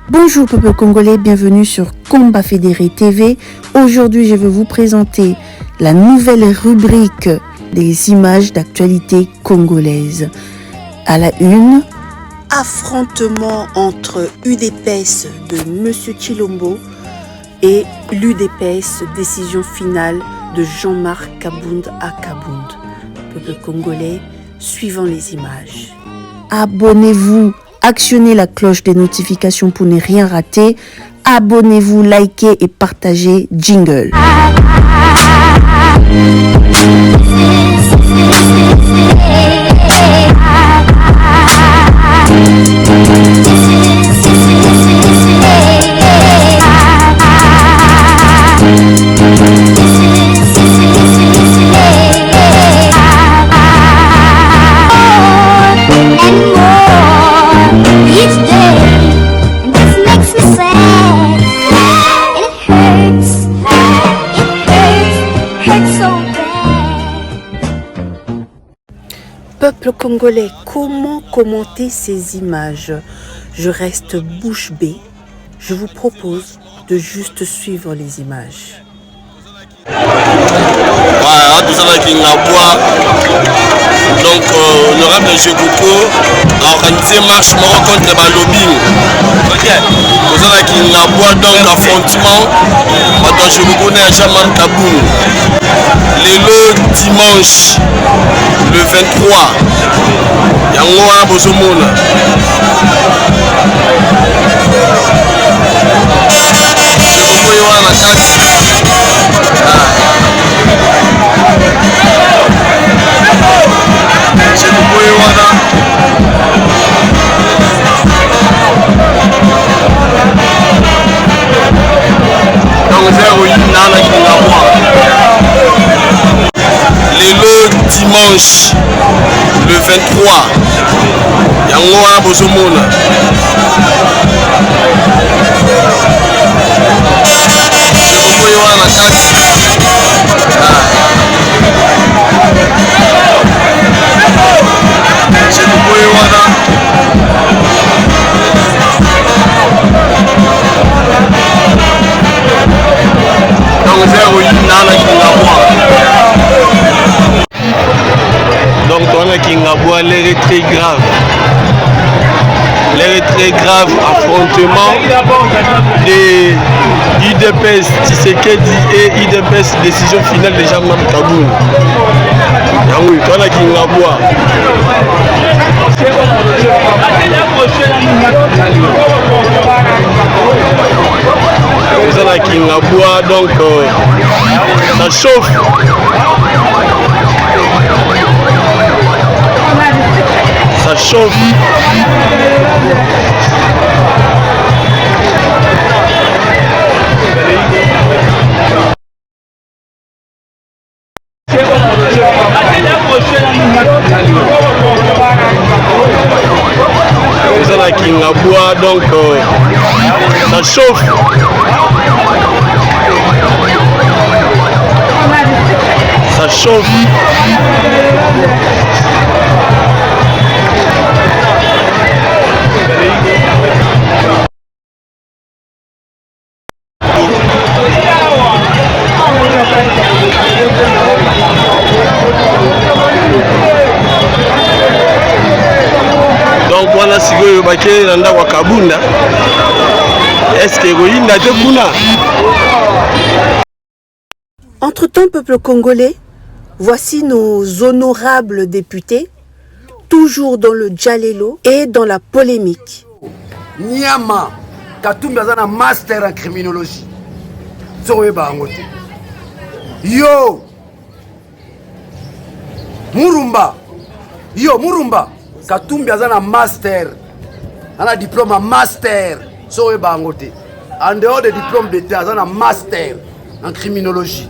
Bonjour peuple congolais, bienvenue sur Combat Fédéré TV. Aujourd'hui, je vais vous présenter la nouvelle rubrique des images d'actualité congolaise. À la une, affrontement entre UDPS de M. Chilombo et l'UDPS, décision finale de Jean-Marc Kabound à Kabound. Peuple congolais, suivant les images. Abonnez-vous, actionnez la cloche des notifications pour ne rien rater. Abonnez-vous, likez et partagez. Jingle. Peuple congolais, comment commenter ces images? Je reste bouche bée. Je vous propose de juste suivre les images. Voilà, tout ça qui n'a pas. Donc, honorable Jekoko a organisé marche contre le lobbying. Ok. Tout ça qui n'a pas donc affrontement entre Jekoko et Jean-Marc Kabound. Le dimanche, le 23, il y a un Bozomona. Jekoko est à la carte. Le dimanche, le 23, il y a un Bozomona. Donc on a Kingabwa, l'air est très grave. L'air est très grave, affrontement des IDPS Tshisekedi et IDPS décision finale de Jean-Marc Kabound. Oui, on a Kingabwa. On a Kingabwa, donc ça chauffe. Ça chauffe. Vous avez Kingabwa, donc ça chauffe. Ça chauffe. Donc voilà si vous avez un endroit Kabunda. Est-ce que vous avez un endroit? Entre-temps, peuple congolais, voici nos honorables députés, toujours dans le djalelo et dans la polémique. Nyama, Katumbi a un master en criminologie. Yo, Murumba, Katumbi a un master, un diplôme en master. En dehors des diplômes d'État, il a un master en criminologie.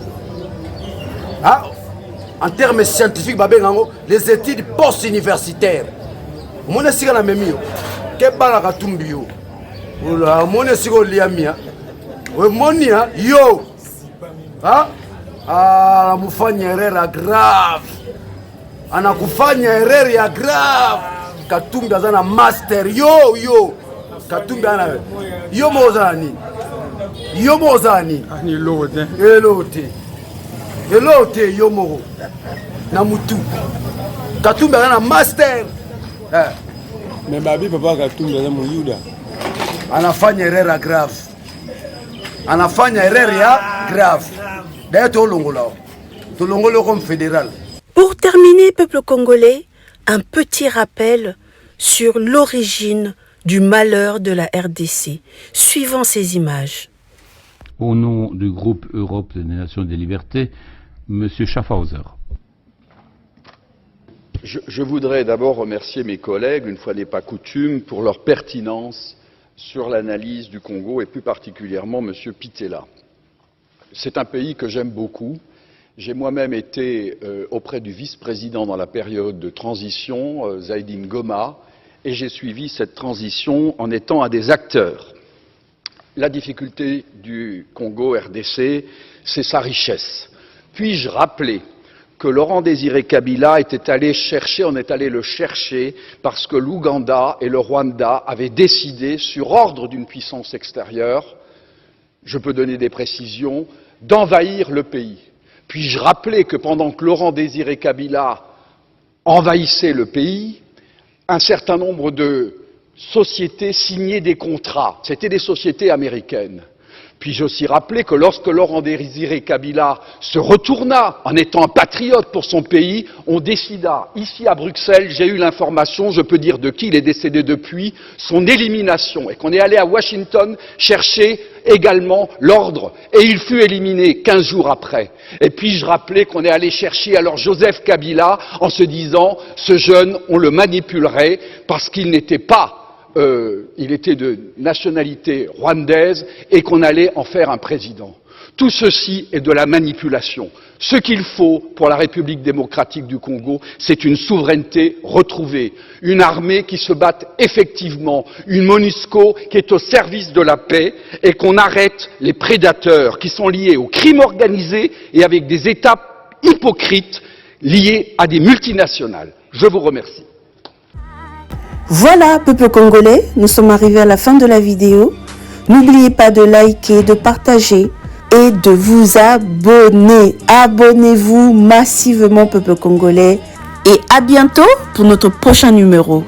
Hein? En termes scientifiques, les études post-universitaires. Mon est la même chose. Qu'est-ce que Katumbi yo? Mon est liamia. Monia yo. Hein? Ah, mufanya erreur grave. Anakufanya erreur ya grave. Katumbi azana master yo. Katumbi ana yo mozani. Yo mozani. Ni lote. Elote yo moro. Na mutu. Katumbi ana master. Mais babi papa Katumbi ana muyuda. Anafanya erreur grave. Anafanya erreur ya grave. D'ailleurs tolongolo comme fédéral. Pour terminer, peuple congolais, un petit rappel sur l'origine du malheur de la RDC, suivant ces images. Au nom du groupe Europe des Nations et des Libertés, M. Schaffhauser. Je voudrais d'abord remercier mes collègues, une fois n'est pas coutume, pour leur pertinence sur l'analyse du Congo et plus particulièrement M. Pitella. C'est un pays que j'aime beaucoup. J'ai moi-même été auprès du vice-président dans la période de transition, Zaïdine Goma, et j'ai suivi cette transition en étant un des acteurs. La difficulté du Congo RDC, c'est sa richesse. Puis-je rappeler que Laurent Désiré Kabila était allé chercher, on est allé le chercher parce que l'Ouganda et le Rwanda avaient décidé, sur ordre d'une puissance extérieure, je peux donner des précisions, d'envahir le pays. Puis-je rappeler que pendant que Laurent Désiré Kabila envahissait le pays, un certain nombre de sociétés signaient des contrats. C'était des sociétés américaines. Puis-je aussi rappeler que lorsque Laurent Désiré Kabila se retourna en étant un patriote pour son pays, on décida, ici à Bruxelles, j'ai eu l'information, je peux dire de qui il est décédé depuis, son élimination, et qu'on est allé à Washington chercher également l'ordre, et il fut éliminé 15 jours après. Et puis-je rappeler qu'on est allé chercher alors Joseph Kabila en se disant, ce jeune, on le manipulerait parce qu'il n'était pas il était de nationalité rwandaise et qu'on allait en faire un président. Tout ceci est de la manipulation. Ce qu'il faut pour la République démocratique du Congo, c'est une souveraineté retrouvée, une armée qui se batte effectivement, une MONUSCO qui est au service de la paix et qu'on arrête les prédateurs qui sont liés au crime organisé et avec des États hypocrites liés à des multinationales. Je vous remercie. Voilà, peuple congolais, nous sommes arrivés à la fin de la vidéo. N'oubliez pas de liker, de partager et de vous abonner. Abonnez-vous massivement, peuple congolais. Et à bientôt pour notre prochain numéro.